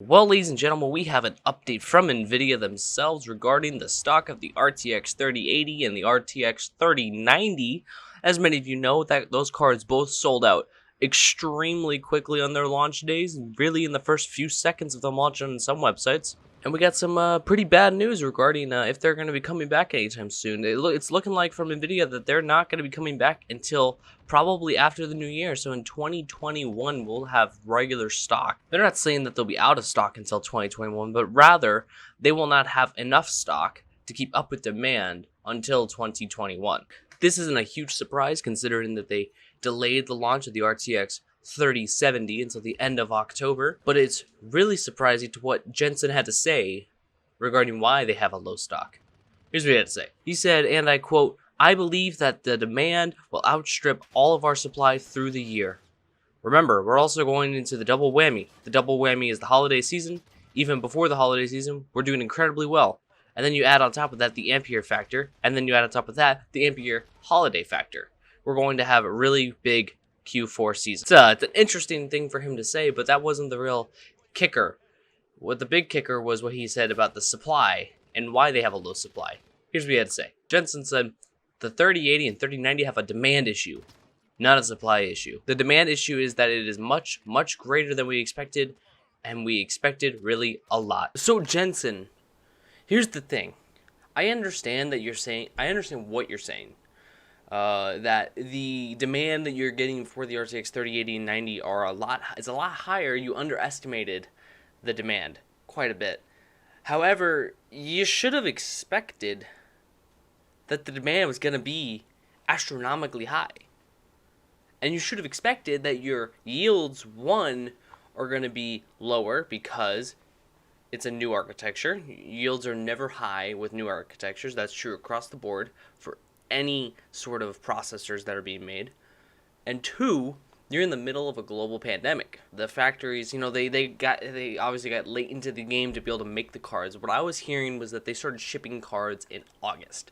Well, ladies and gentlemen, we have an update from Nvidia themselves regarding the stock of the RTX 3080 and the RTX 3090. As many of you know, that those cards both sold out extremely quickly on their launch days, really in the first few seconds of them launching on some websites. And we got some pretty bad news regarding if they're going to be coming back anytime soon. It's looking like from Nvidia that they're not going to be coming back until probably after the new year. So in 2021, we'll have regular stock. They're not saying that they'll be out of stock until 2021, but rather they will not have enough stock to keep up with demand until 2021. This isn't a huge surprise considering that they delayed the launch of the RTX 3070 until the end of October, but it's really surprising to what Jensen had to say regarding why they have a low stock. Here's what he had to say. He said, and I quote, "I believe that the demand will outstrip all of our supply through the year. Remember, we're also going into the double whammy. The double whammy is the holiday season. Even before the holiday season, we're doing incredibly well. And then you add on top of that the Ampere factor, and then you add on top of that the Ampere holiday factor. We're going to have a really big Q4 season." It's an interesting thing for him to say, but that wasn't the real kicker. What the big kicker was what he said about the supply and why they have a low supply. Here's what he had to say. Jensen said, "The 3080 and 3090 have a demand issue, not a supply issue. The demand issue is that it is much, much greater than we expected, and we expected really a lot." So Jensen, here's the thing. I understand what you're saying. That the demand that you're getting for the RTX 3080 and 90 is a lot higher. You underestimated the demand quite a bit. However, you should have expected that the demand was going to be astronomically high. And you should have expected that your yields, one, are going to be lower because it's a new architecture. Yields are never high with new architectures. That's true across the board for any sort of processors that are being made. And two, you're in the middle of a global pandemic. The factories, they obviously got late into the game to be able to make the cards. What I was hearing was that they started shipping cards in August.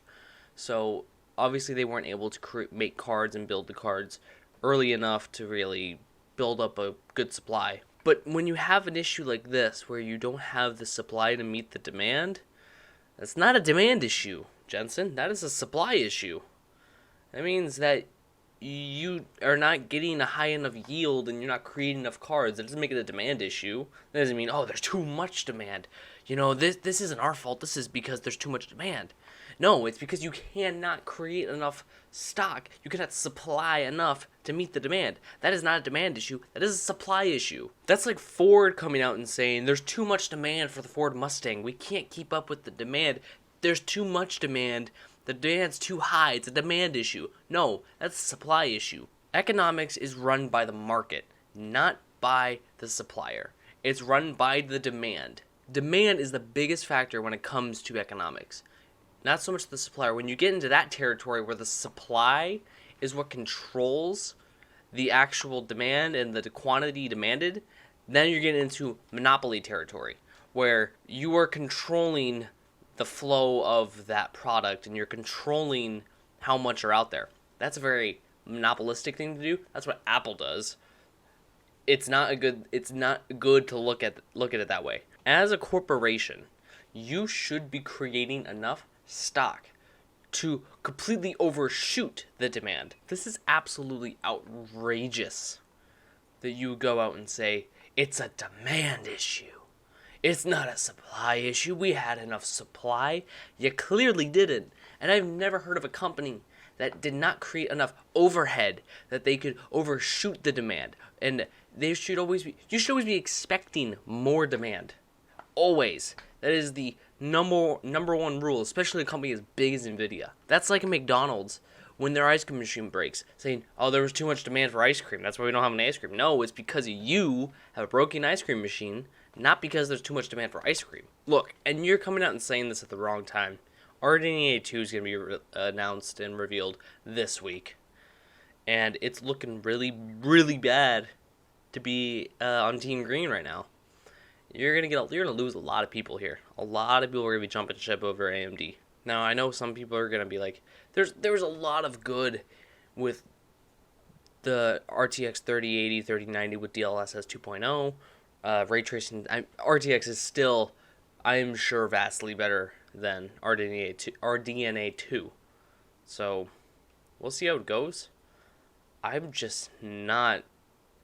So obviously they weren't able to make cards and build the cards early enough to really build up a good supply. But when you have an issue like this where you don't have the supply to meet the demand, that's not a demand issue, Jensen. That is a supply issue. That means that you are not getting a high enough yield and you're not creating enough cards. That doesn't make it a demand issue. That doesn't mean, oh, there's too much demand. This isn't our fault. This is because there's too much demand. No, it's because you cannot create enough stock. You cannot supply enough to meet the demand. That is not a demand issue. That is a supply issue. That's like Ford coming out and saying, there's too much demand for the Ford Mustang. We can't keep up with the demand. There's too much demand. The demand's too high. It's a demand issue. No, that's a supply issue. Economics is run by the market, not by the supplier. It's run by the demand. Demand is the biggest factor when it comes to economics. Not so much the supplier. When you get into that territory where the supply is what controls the actual demand and the quantity demanded, then you're getting into monopoly territory, where you are controlling the flow of that product and you're controlling how much are out there. That's a very monopolistic thing to do. That's what Apple does. It's not good to look at it that way. As a corporation, you should be creating enough stock to completely overshoot the demand. This is absolutely outrageous that you go out and say it's a demand issue. It's not a supply issue. We had enough supply. You clearly didn't. And I've never heard of a company that did not create enough overhead that they could overshoot the demand. And you should always be expecting more demand. Always. That is the number one rule, especially a company as big as Nvidia. That's like a McDonald's when their ice cream machine breaks, saying, oh, there was too much demand for ice cream. That's why we don't have any ice cream. No, it's because you have a broken ice cream machine, not because there's too much demand for ice cream. Look, and you're coming out and saying this at the wrong time. RDNA 2 is going to be announced and revealed this week. And it's looking really, really bad to be on Team Green right now. You're gonna lose a lot of people here. A lot of people are gonna be jumping ship over AMD. Now I know some people are gonna be like, there was a lot of good with the RTX 3080, 3090 with DLSS 2.0. ray tracing. RTX is still, I'm sure, vastly better than RDNA 2. So we'll see how it goes. I'm just not.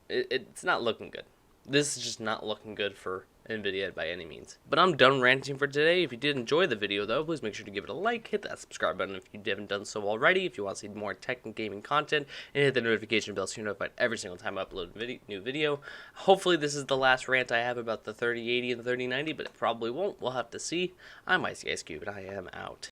It's not looking good. This is just not looking good for Nvidia by any means. But I'm done ranting for today. If you did enjoy the video, though, please make sure to give it a like, hit that subscribe button if you haven't done so already, if you want to see more tech and gaming content, and hit the notification bell so you're notified every single time I upload a new video. Hopefully this is the last rant I have about the 3080 and the 3090, but it probably won't. We'll have to see. I'm Ice Ice Cube, and I am out.